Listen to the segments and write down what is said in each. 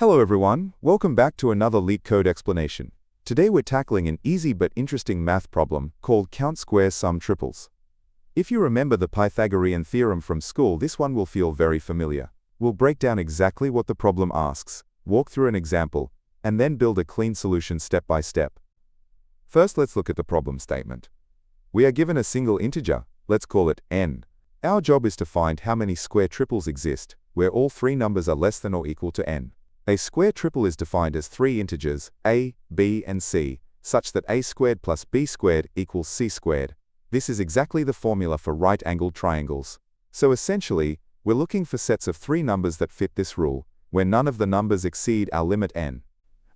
Hello everyone, welcome back to another Leetcode explanation. Today we're tackling an easy but interesting math problem called count square sum triples. If you remember the Pythagorean theorem from school, this one will feel very familiar. We'll break down exactly what the problem asks, walk through an example, and then build a clean solution step by step. First, let's look at the problem statement. We are given a single integer, let's call it n. Our job is to find how many square triples exist, where all three numbers are less than or equal to n. A square triple is defined as three integers, a, b, and c, such that a squared plus b squared equals c squared. This is exactly the formula for right-angled triangles. So essentially, we're looking for sets of three numbers that fit this rule, where none of the numbers exceed our limit n.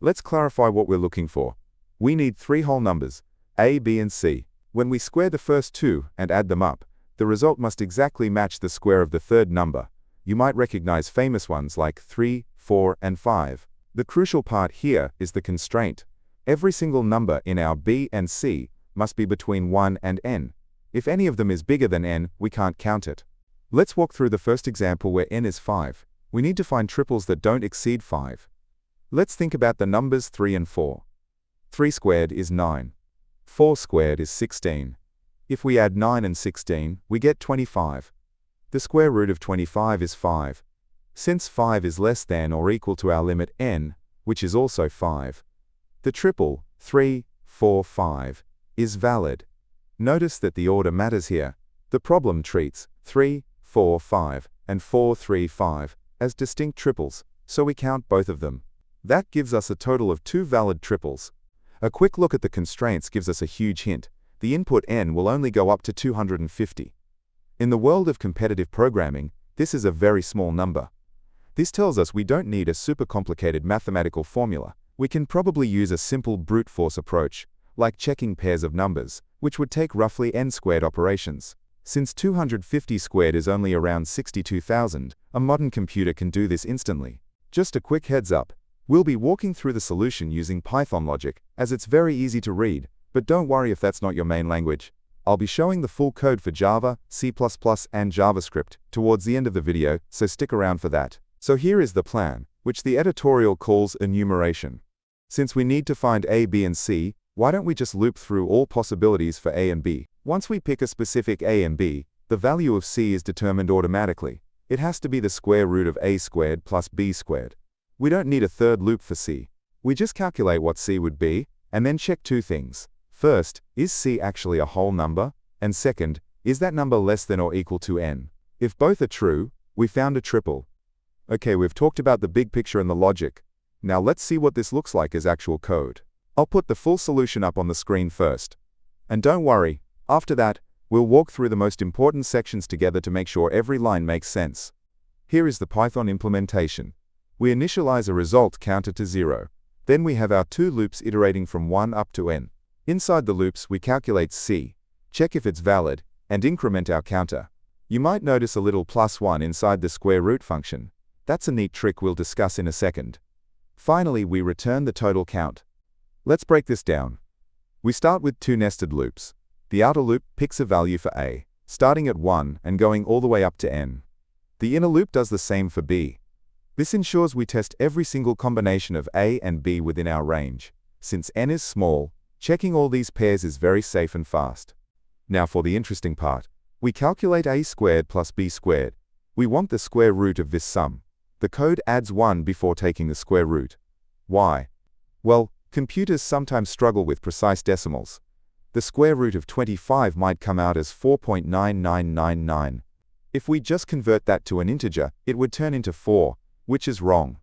Let's clarify what we're looking for. We need three whole numbers, a, b, and c. When we square the first two and add them up, the result must exactly match the square of the third number. You might recognize famous ones like 3, 4, and 5. The crucial part here is the constraint. Every single number in our b and c must be between 1 and n. If any of them is bigger than n, we can't count it. Let's walk through the first example where n is 5. We need to find triples that don't exceed 5. Let's think about the numbers 3 and 4. 3 squared is 9. 4 squared is 16. If we add 9 and 16, we get 25. The square root of 25 is 5. Since 5 is less than or equal to our limit n, which is also 5, the triple 3, 4, 5 is valid. Notice that the order matters here. The problem treats 3, 4, 5 and 4, 3, 5 as distinct triples, so we count both of them. That gives us a total of 2 valid triples. A quick look at the constraints gives us a huge hint. The input n will only go up to 250. In the world of competitive programming, this is a very small number. This tells us we don't need a super complicated mathematical formula. We can probably use a simple brute force approach, like checking pairs of numbers, which would take roughly n squared operations. Since 250 squared is only around 62,000, a modern computer can do this instantly. Just a quick heads up, we'll be walking through the solution using Python logic, as it's very easy to read, but don't worry if that's not your main language. I'll be showing the full code for Java, C++, and JavaScript towards the end of the video, so stick around for that. So here is the plan, which the editorial calls enumeration. Since we need to find a, b, and c, why don't we just loop through all possibilities for a and b? Once we pick a specific a and b, the value of c is determined automatically. It has to be the square root of a squared plus b squared. We don't need a third loop for c. We just calculate what c would be, and then check two things. First, is c actually a whole number? And second, is that number less than or equal to n? If both are true, we found a triple. Okay, we've talked about the big picture and the logic. Now let's see what this looks like as actual code. I'll put the full solution up on the screen first. And don't worry, after that, we'll walk through the most important sections together to make sure every line makes sense. Here is the Python implementation. We initialize a result counter to 0. Then we have our two loops iterating from 1 up to n. Inside the loops, we calculate c, check if it's valid, and increment our counter. You might notice a little +1 inside the square root function. That's a neat trick we'll discuss in a second. Finally, we return the total count. Let's break this down. We start with two nested loops. The outer loop picks a value for a, starting at 1 and going all the way up to n. The inner loop does the same for b. This ensures we test every single combination of a and b within our range. Since n is small, checking all these pairs is very safe and fast. Now for the interesting part. We calculate a squared plus b squared. We want the square root of this sum. The code adds 1 before taking the square root. Why? Well, computers sometimes struggle with precise decimals. The square root of 25 might come out as 4.9999. If we just convert that to an integer, it would turn into 4, which is wrong.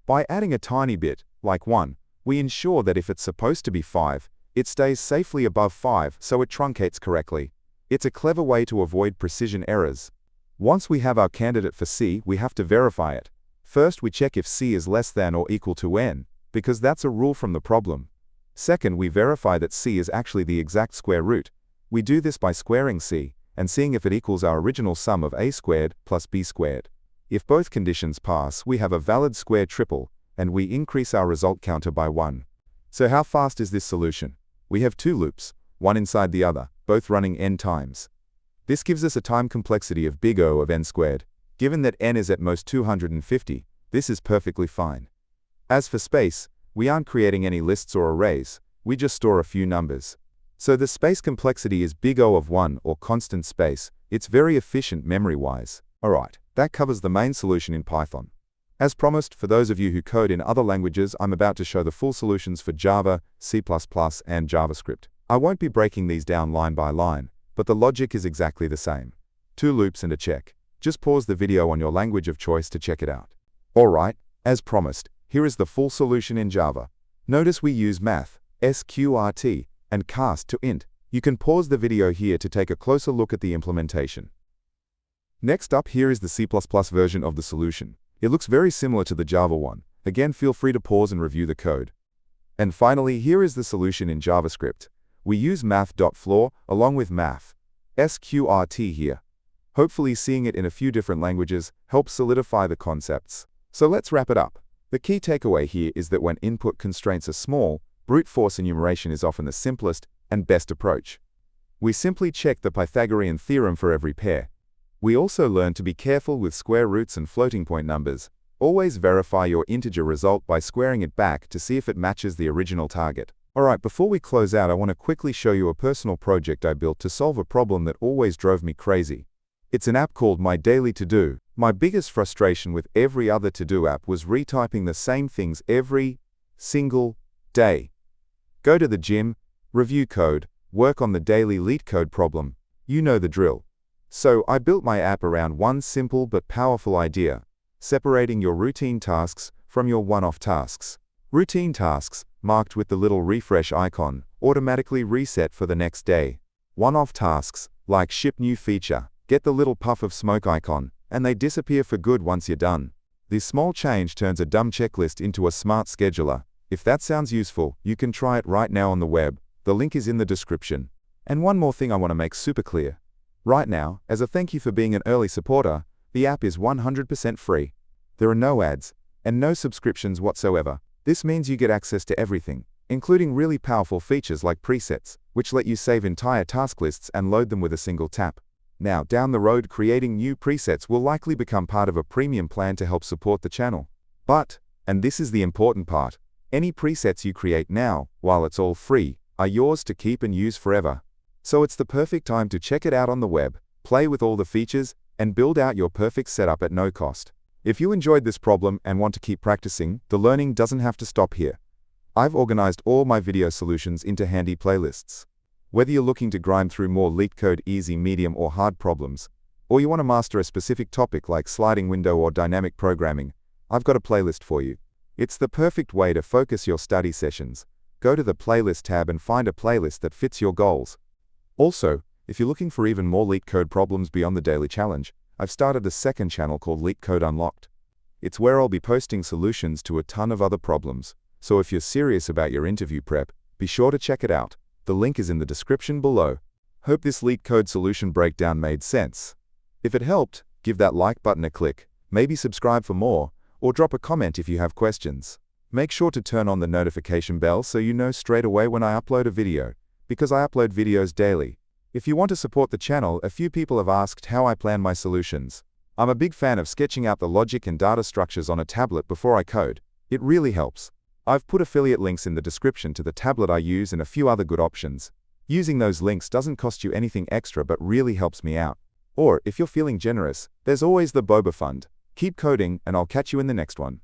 By adding a tiny bit, like 1, we ensure that if it's supposed to be 5, it stays safely above 5 so it truncates correctly. It's a clever way to avoid precision errors. Once we have our candidate for c, we have to verify it. First, we check if c is less than or equal to n, because that's a rule from the problem. Second, we verify that c is actually the exact square root. We do this by squaring c, and seeing if it equals our original sum of a squared plus b squared. If both conditions pass, we have a valid square triple, and we increase our result counter by 1. So how fast is this solution? We have two loops, one inside the other, both running n times. This gives us a time complexity of big O of n squared. Given that n is at most 250, this is perfectly fine. As for space, we aren't creating any lists or arrays, we just store a few numbers. So the space complexity is big O of 1 or constant space. It's very efficient memory-wise. Alright, that covers the main solution in Python. As promised, for those of you who code in other languages, I'm about to show the full solutions for Java, C++, and JavaScript. I won't be breaking these down line by line, but the logic is exactly the same. 2 loops and a check. Just pause the video on your language of choice to check it out. Alright, as promised, here is the full solution in Java. Notice we use math, sqrt, and cast to int. You can pause the video here to take a closer look at the implementation. Next up, here is the C++ version of the solution. It looks very similar to the Java one. Again, feel free to pause and review the code. And finally, here is the solution in JavaScript. We use math.floor along with math, sqrt here. Hopefully seeing it in a few different languages helps solidify the concepts. So let's wrap it up. The key takeaway here is that when input constraints are small, brute force enumeration is often the simplest and best approach. We simply check the Pythagorean theorem for every pair. We also learn to be careful with square roots and floating point numbers. Always verify your integer result by squaring it back to see if it matches the original target. Alright, before we close out, I want to quickly show you a personal project I built to solve a problem that always drove me crazy. It's an app called My Daily To-Do. My biggest frustration with every other to-do app was retyping the same things every single day. Go to the gym, review code, work on the daily Leetcode problem. You know the drill. So I built my app around one simple but powerful idea: separating your routine tasks from your one-off tasks. Routine tasks, marked with the little refresh icon, automatically reset for the next day. One-off tasks, like ship new feature, get the little puff of smoke icon, and they disappear for good once you're done. This small change turns a dumb checklist into a smart scheduler. If that sounds useful, you can try it right now on the web. The link is in the description. And one more thing I want to make super clear. Right now, as a thank you for being an early supporter, the app is 100% free. There are no ads, and no subscriptions whatsoever. This means you get access to everything, including really powerful features like presets, which let you save entire task lists and load them with a single tap. Now, down the road, creating new presets will likely become part of a premium plan to help support the channel. But, and this is the important part, any presets you create now, while it's all free, are yours to keep and use forever. So it's the perfect time to check it out on the web, play with all the features, and build out your perfect setup at no cost. If you enjoyed this problem and want to keep practicing, the learning doesn't have to stop here. I've organized all my video solutions into handy playlists. Whether you're looking to grind through more Leetcode easy, medium, or hard problems, or you want to master a specific topic like sliding window or dynamic programming, I've got a playlist for you. It's the perfect way to focus your study sessions. Go to the playlist tab and find a playlist that fits your goals. Also, if you're looking for even more Leetcode problems beyond the daily challenge, I've started a second channel called Leetcode Unlocked. It's where I'll be posting solutions to a ton of other problems. So if you're serious about your interview prep, be sure to check it out. The link is in the description below. Hope this Leetcode solution breakdown made sense. If it helped, give that like button a click, maybe subscribe for more, or drop a comment if you have questions. Make sure to turn on the notification bell so you know straight away when I upload a video, because I upload videos daily. If you want to support the channel, a few people have asked how I plan my solutions. I'm a big fan of sketching out the logic and data structures on a tablet before I code. It really helps. I've put affiliate links in the description to the tablet I use and a few other good options. Using those links doesn't cost you anything extra but really helps me out. Or, if you're feeling generous, there's always the Boba Fund. Keep coding, and I'll catch you in the next one.